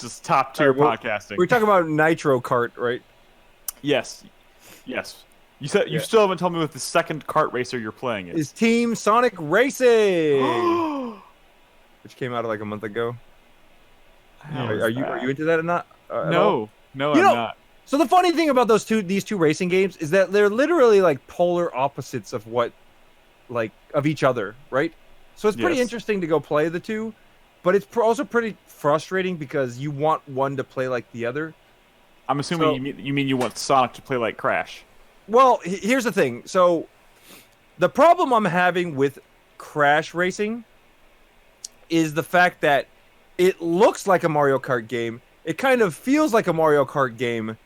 just top tier podcasting. We're talking about Nitro Kart, right? Yes. You said you still haven't told me what the second kart racer you're playing is. Is Team Sonic Racing, which came out like a month ago. Are you into that or not? No, I'm not. So the funny thing about these two racing games is that they're literally like polar opposites of of each other, right? So it's pretty interesting to go play the two, but it's also pretty frustrating because you want one to play like the other. I'm assuming you mean you want Sonic to play like Crash. Well, here's the thing. So the problem I'm having with Crash Racing is the fact that it looks like a Mario Kart game. It kind of feels like a Mario Kart game.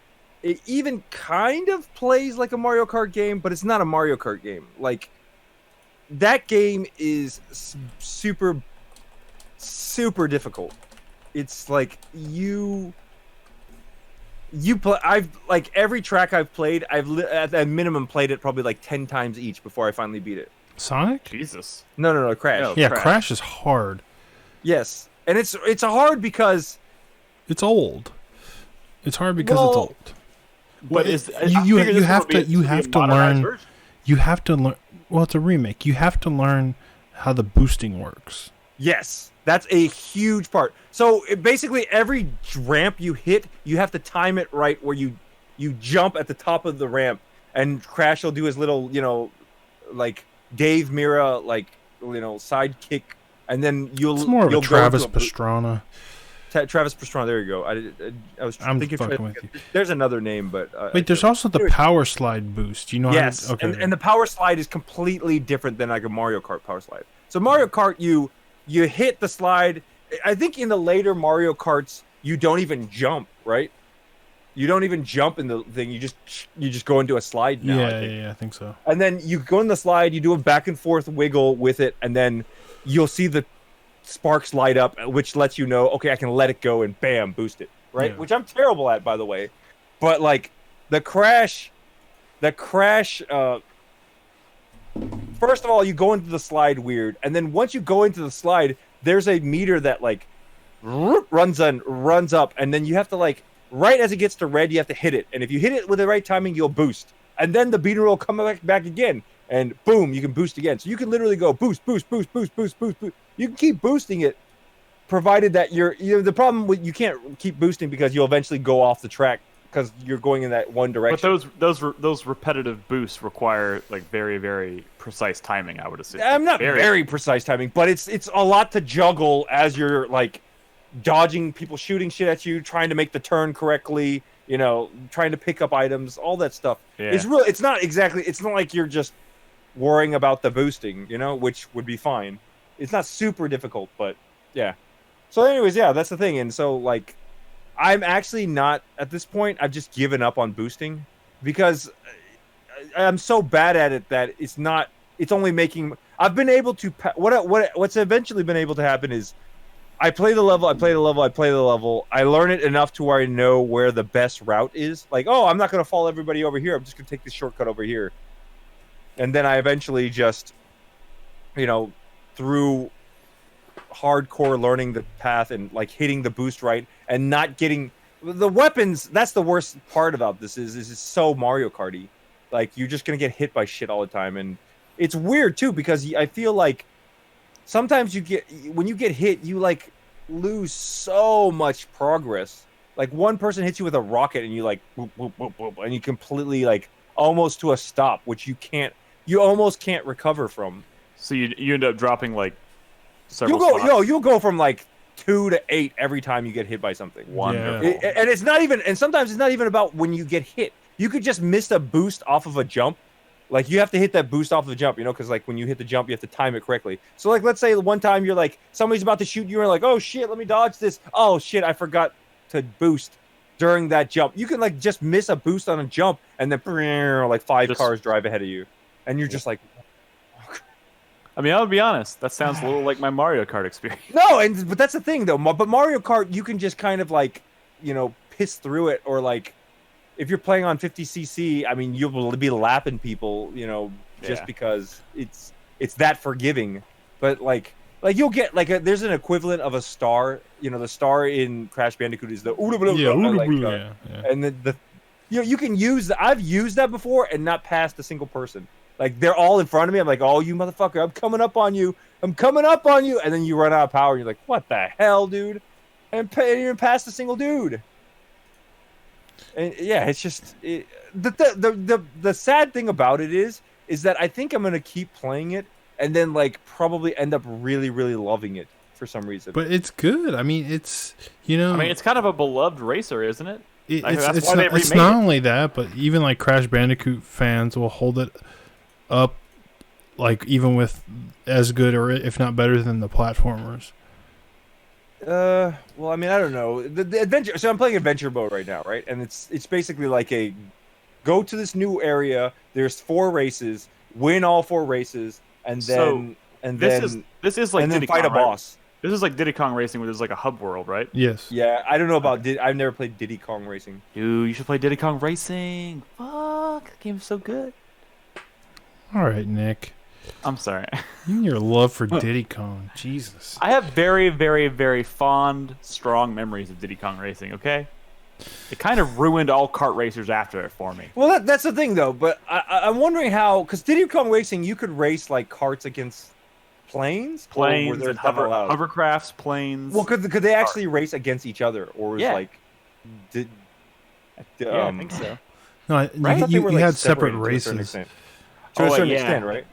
It even kind of plays like a Mario Kart game, but it's not a Mario Kart game. Like, that game is super, super difficult. It's like you play. I've like every track I've played. At a minimum played it probably like 10 times each before I finally beat it. Sonic? Jesus. No, Crash. No, yeah, Crash is hard. Yes, and it's hard because it's old. It's hard because it's old. But you have to learn. You have to learn. Well, it's a remake. You have to learn how the boosting works. Yes, that's a huge part. So basically, every ramp you hit, you have to time it right where you jump at the top of the ramp, and Crash will do his little, like Dave Mirra, sidekick, and then It's more of a Travis Pastrana. Travis Pastrana. There you go. I was thinking. With you. There's another name, but wait. There's also the power slide boost. You know? Yes. And the power slide is completely different than like a Mario Kart power slide. So Mario Kart, you hit the slide. I think in the later Mario Karts, you don't even jump, right? You don't even jump in the thing. You just go into a slide now. I think so. And then you go in the slide. You do a back and forth wiggle with it, and then you'll see the sparks light up, which lets you know, okay, I can let it go and bam, boost it, right? Yeah. Which I'm terrible at, by the way. But like the crash first of all, you go into the slide weird, and then once you go into the slide, there's a meter that like runs up, and then you have to like right as it gets to red, you have to hit it, and if you hit it with the right timing, you'll boost, and then the meter will come back again, and boom, you can boost again. So you can literally go boost. You can keep boosting it, provided that the problem with you can't keep boosting because you'll eventually go off the track because you're going in that one direction. But those repetitive boosts require like very, very precise timing, I would assume. I'm not very precise timing, but it's a lot to juggle as you're like dodging people shooting shit at you, trying to make the turn correctly, trying to pick up items, all that stuff. Yeah. It's not like you're just worrying about the boosting, which would be fine. It's not super difficult, but yeah. So anyways, yeah, that's the thing. And so like I'm actually not at this point, I've just given up on boosting because I'm so bad at it that it's only making I've been able to what's eventually been able to happen is I play the level, I learn it enough to where I know where the best route is. Like, oh, I'm not going to follow everybody over here. I'm just going to take this shortcut over here. And then I eventually just, through hardcore learning the path and like hitting the boost right and not getting the weapons. That's the worst part about this is so Mario Karty. Like you're just going to get hit by shit all the time. And it's weird too, because I feel like sometimes when you get hit, you like lose so much progress. Like one person hits you with a rocket and you like boop, boop, boop, boop, and you completely like almost to a stop, which you almost can't recover from. So you end up dropping like several spots. You'll go from like 2 to 8 every time you get hit by something. Wonderful. And it's not even, and sometimes it's not even about when you get hit. You could just miss a boost off of a jump. Like you have to hit that boost off the jump, because like when you hit the jump, you have to time it correctly. So like, let's say one time you're like, somebody's about to shoot you and like, oh shit, let me dodge this. Oh shit, I forgot to boost during that jump. You can like just miss a boost on a jump and then like 5 cars drive ahead of you. And you're just like, I mean, I'll be honest. That sounds a little like my Mario Kart experience. No, but that's the thing, though. But Mario Kart, you can just kind of like, piss through it, or like, if you're playing on 50cc, I mean, you'll be lapping people, just because it's that forgiving. But like, Like you'll get like there's an equivalent of a star. You know, the star in Crash Bandicoot is the and the you can use I've used that before and not passed a single person. Like they're all in front of me. I'm like, oh, you motherfucker! I'm coming up on you. I'm coming up on you. And then you run out of power. And you're like, what the hell, dude? And even past a single dude. And yeah, it's just the sad thing about it is that I think I'm gonna keep playing it and then like probably end up really, really loving it for some reason. But it's good. I mean, it's it's kind of a beloved racer, isn't it? It's not only that, but even like Crash Bandicoot fans will hold it up, like even with as good or if not better than the platformers. Well, I mean, I don't know. The adventure. So I'm playing adventure mode right now, right? And it's basically like a go to this new area. There's 4 races. Win all 4 races, and then this is like and then Diddy fight Kong, a boss. Right? This is like Diddy Kong Racing, where there's like a hub world, right? Yes. Yeah, I don't know about I've never played Diddy Kong Racing. Dude, you should play Diddy Kong Racing. Fuck, that game's so good. All right, Nick. I'm sorry. You and your love for Diddy Kong, Jesus. I have very, very, very fond, strong memories of Diddy Kong Racing. Okay, it kind of ruined all kart racers after it for me. Well, that's the thing though. But I'm wondering how, because Diddy Kong Racing, you could race like karts against planes, and hovercrafts, planes. Well, could they actually race against each other, or was I think so. No, you had separate races. To a certain extent, right?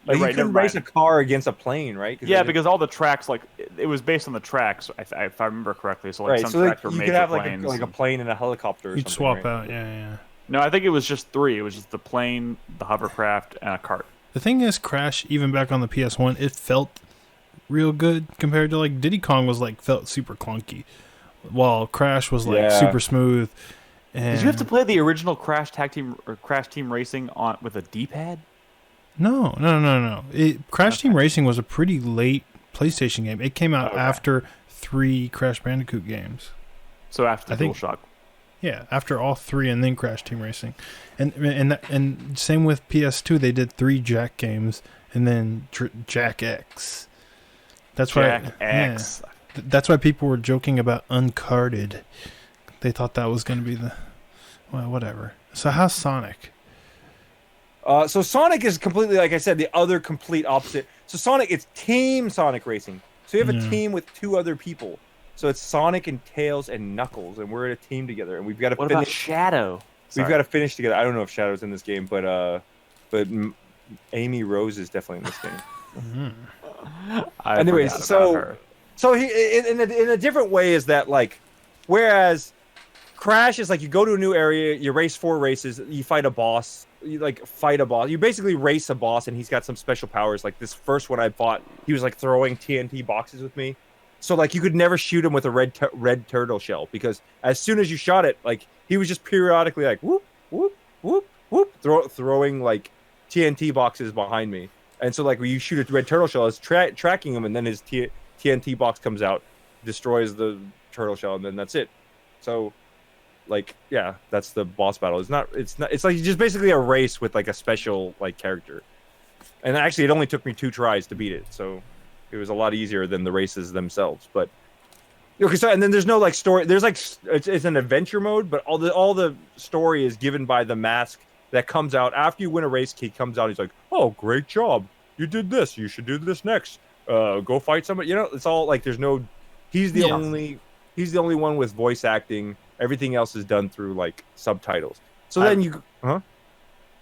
Like you couldn't race a car against a plane, right? Yeah, because all the tracks, like it was based on the tracks, if I remember correctly. So like some tracks were made for planes. You could have like a plane and a helicopter. Or You'd swap out, yeah. No, I think it was just 3. It was just the plane, the hovercraft, and a cart. The thing is, Crash, even back on the PS1, it felt real good compared to like Diddy Kong felt super clunky, while Crash was super smooth. And did you have to play the original Crash Tag Team or Crash Team Racing with a D-pad? No. Crash Team Racing was a pretty late PlayStation game. It came out after 3 Crash Bandicoot games. So after DualShock. Yeah, after all 3 and then Crash Team Racing. And same with PS2, they did 3 Jack games and then Jack X. That's why people were joking about Uncarded. They thought that was going to be whatever. So how's Sonic? So Sonic is completely, like I said, the other complete opposite. So Sonic, it's Team Sonic Racing. So you have a team with 2 other people. So it's Sonic and Tails and Knuckles, and we're in a team together, and we've got to finish. What about Shadow? We've got to finish together. I don't know if Shadow's in this game, but Amy Rose is definitely in this game. Anyways, so he in a different way is that like, whereas Crash is like you go to a new area, you race 4 races, you fight a boss. You basically race a boss, and he's got some special powers. Like this first one I fought, he was like throwing TNT boxes with me, so like you could never shoot him with a red turtle shell, because as soon as you shot it, like he was just periodically like whoop whoop whoop whoop throwing like TNT boxes behind me. And so like when you shoot a red turtle shell, it's tracking him, and then his TNT box comes out, destroys the turtle shell, and then that's it. So like, yeah, that's the boss battle. It's like just basically a race with like a special like character. And actually it only took me 2 tries to beat it, so it was a lot easier than the races themselves. But okay, so and then there's no like story. There's like it's an adventure mode, but all the story is given by the mask that comes out after you win a race. He comes out, he's like, "Oh, great job. You did this. You should do this next. Go fight somebody." You know, it's all like there's no he's the only one with voice acting. Everything else is done through like subtitles. So then you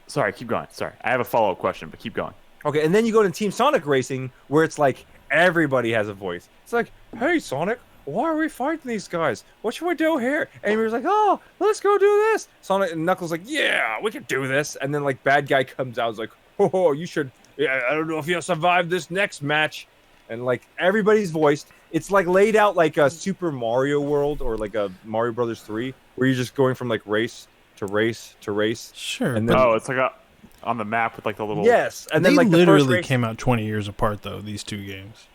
Sorry, keep going. Sorry. I have a follow-up question, but keep going. Okay, and then you go to Team Sonic Racing, where it's like everybody has a voice. It's like, "Hey Sonic, why are we fighting these guys? What should we do here?" And he was like, "Oh, let's go do this." Sonic and Knuckles like, "Yeah, we can do this." And then like bad guy comes out, is like, "Oh, you should. Yeah, I don't know if you'll survive this next match." And like everybody's voiced. It's like laid out like a Super Mario World or like a Mario Brothers 3, where you're just going from like race to race to race. Sure. And then, it's like on the map with like the little. Yes, and then like literally the first race... came out 20 years apart though. These 2 games.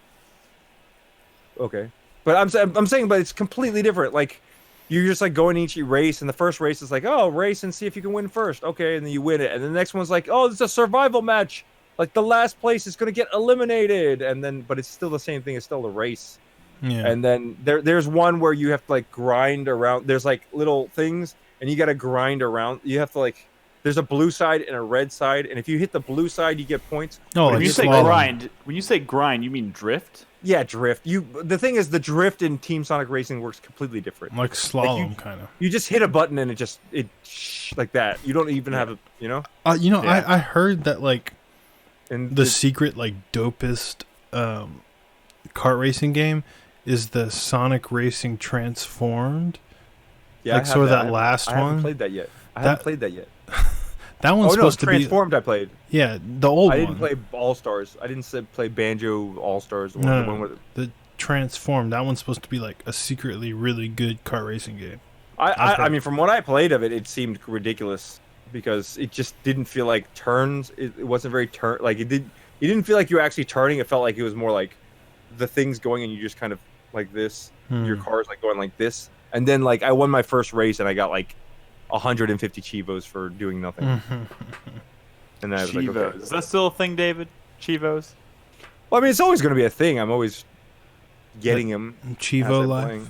Okay, but I'm saying, but it's completely different. Like you're just like going each race, and the first race is like, "Oh, race and see if you can win first." Okay, and then you win it, and the next one's like, "Oh, it's a survival match." like the last place is going to get eliminated, and then but it's still the same thing. It's still a race. Yeah. And then there's one where you have to like grind around. There's like little things, and you got to grind around. You have to like. There's a blue side and a red side, and if you hit the blue side, you get points. Oh, when like you say slalom. grind, you mean drift? Yeah, drift. The thing is, the drift in Team Sonic Racing works completely different. Like slalom, kind of. You just hit a button and it like that. You don't even have a, Yeah. I heard that like And the secret like dopest kart racing game is the Sonic Racing Transformed. yeah, like, I have so that last I haven't one? played that yet. I That- haven't played that yet. That one's Oh no, supposed to be Transformed. I played. yeah, the old I didn't one. play All Stars. I didn't play Banjo All Stars. The No, one with the Transformed. That one's supposed to be like a secretly really good kart racing game. I mean, from what I played of it, it seemed ridiculous because it just didn't feel like turns. It wasn't very like it did. You didn't feel like you were actually turning. It felt like it was more like the things going and you just kind of like this. Your car's like going like this, and then like I won my first race and I got like 150 Chivos for doing nothing. And I was like, Chivos. okay. Is that still a thing, David? Chivos? Well, I mean, it's always going to be a thing. I'm always getting them. Chivo Life.